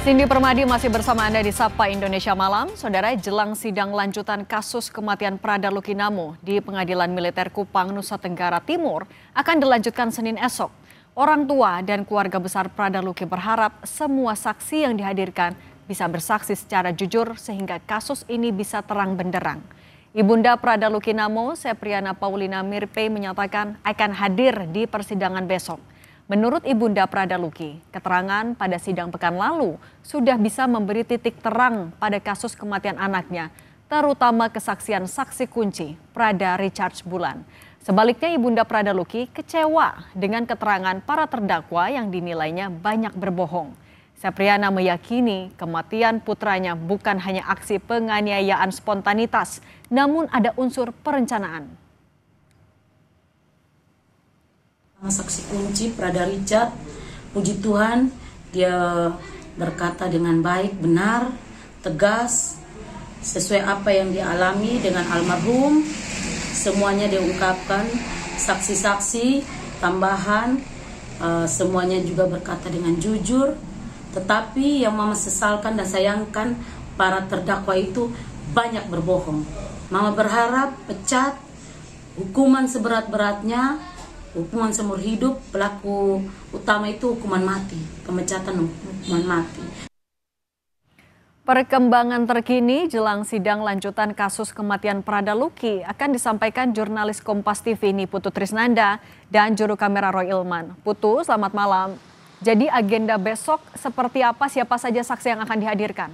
Cindy Permadi masih bersama Anda di Sapa Indonesia Malam. Saudara, jelang sidang lanjutan kasus kematian Prada Lukinamo di Pengadilan Militer Kupang, Nusa Tenggara Timur akan dilanjutkan Senin esok. Orang tua dan keluarga besar Prada Luki berharap semua saksi yang dihadirkan bisa bersaksi secara jujur sehingga kasus ini bisa terang benderang. Ibunda Prada Lukinamo, Sepriana Paulina Mirpe, menyatakan akan hadir di persidangan besok. Menurut Ibunda Prada Luki, keterangan pada sidang pekan lalu sudah bisa memberi titik terang pada kasus kematian anaknya, terutama kesaksian saksi kunci Prada Richard Bulan. Sebaliknya Ibunda Prada Luki kecewa dengan keterangan para terdakwa yang dinilainya banyak berbohong. Sepriana meyakini kematian putranya bukan hanya aksi penganiayaan spontanitas, namun ada unsur perencanaan. Saksi kunci Prada Richard, puji Tuhan, dia berkata dengan baik, benar, tegas, sesuai apa yang dia alami dengan almarhum. Semuanya dia ungkapkan, saksi-saksi, tambahan, semuanya juga berkata dengan jujur. Tetapi yang Mama sesalkan dan sayangkan, para terdakwa itu banyak berbohong. Mama berharap pecat, hukuman seberat-beratnya, hukuman seumur hidup, pelaku utama itu hukuman mati, pemecatan hukuman mati. Perkembangan terkini jelang sidang lanjutan kasus kematian Prada Luki akan disampaikan jurnalis Kompas TV Putu Trisnanda dan juru kamera Roy Ilman. Putu, selamat malam. Jadi agenda besok seperti apa, siapa saja saksi yang akan dihadirkan?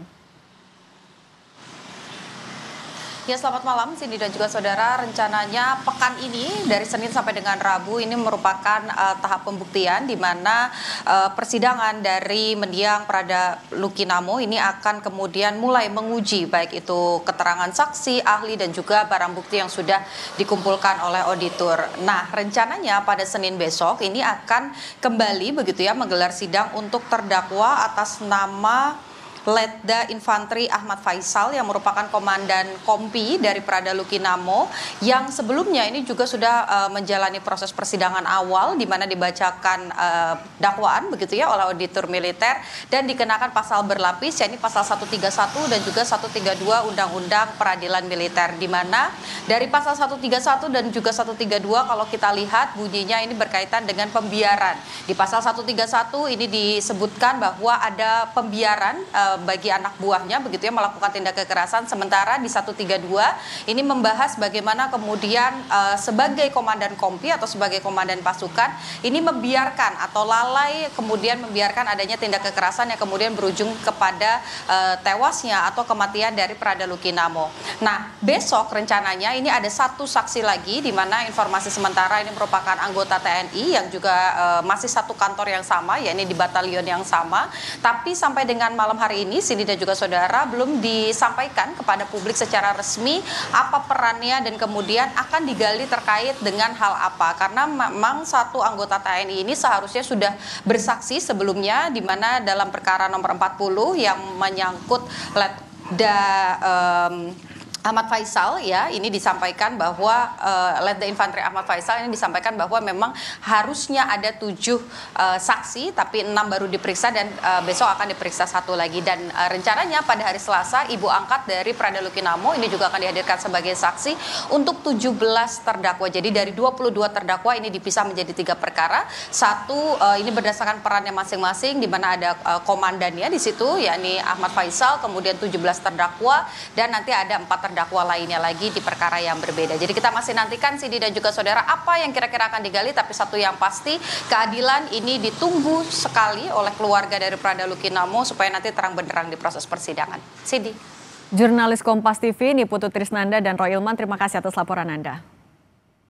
Ya, selamat malam Cindy dan juga saudara. Rencananya pekan ini dari Senin sampai dengan Rabu ini merupakan tahap pembuktian di mana persidangan dari mendiang Prada Lukinamo ini akan kemudian mulai menguji baik itu keterangan saksi, ahli dan juga barang bukti yang sudah dikumpulkan oleh auditor. Nah, rencananya pada Senin besok ini akan kembali begitu ya menggelar sidang untuk terdakwa atas nama Letda Infantri Ahmad Faisal yang merupakan komandan Kompi dari Prada Lukinamo yang sebelumnya ini juga sudah menjalani proses persidangan awal di mana dibacakan dakwaan begitu ya oleh auditor militer dan dikenakan pasal berlapis yakni pasal 131 dan juga 132 Undang-Undang Peradilan Militer, di mana dari pasal 131 dan juga 132 kalau kita lihat bunyinya ini berkaitan dengan pembiaran. Di pasal 131 ini disebutkan bahwa ada pembiaran bagi anak buahnya begitu ya melakukan tindak kekerasan, sementara di 132 ini membahas bagaimana kemudian sebagai komandan kompi atau sebagai komandan pasukan ini membiarkan atau lalai kemudian membiarkan adanya tindak kekerasan yang kemudian berujung kepada tewasnya atau kematian dari Prada Lukinamo. Nah, besok rencananya ini ada satu saksi lagi di mana informasi sementara ini merupakan anggota TNI yang juga masih satu kantor yang sama, yakni di batalion yang sama, tapi sampai dengan malam hari ini Cindy dan juga saudara belum disampaikan kepada publik secara resmi apa perannya dan kemudian akan digali terkait dengan hal apa, karena memang satu anggota TNI ini seharusnya sudah bersaksi sebelumnya di mana dalam perkara nomor 40 yang menyangkut Letda Ahmad Faisal ya, ini disampaikan bahwa Letda Infantri Ahmad Faisal ini disampaikan bahwa memang harusnya ada 7 saksi tapi 6 baru diperiksa dan besok akan diperiksa satu lagi, dan rencananya pada hari Selasa ibu angkat dari Prada Lukinamo ini juga akan dihadirkan sebagai saksi untuk 17 terdakwa. Jadi dari 22 terdakwa ini dipisah menjadi 3 perkara. Satu ini berdasarkan perannya masing-masing di mana ada komandannya di situ yakni Ahmad Faisal, kemudian 17 terdakwa dan nanti ada 4 terdakwa lainnya lagi di perkara yang berbeda. Jadi kita masih nantikan Cindy dan juga saudara apa yang kira-kira akan digali, tapi satu yang pasti keadilan ini ditunggu sekali oleh keluarga dari Prada Lukinamo supaya nanti terang benderang di proses persidangan. Cindy. Jurnalis Kompas TV Putu Trisnanda dan Roy Ilman, terima kasih atas laporan Anda.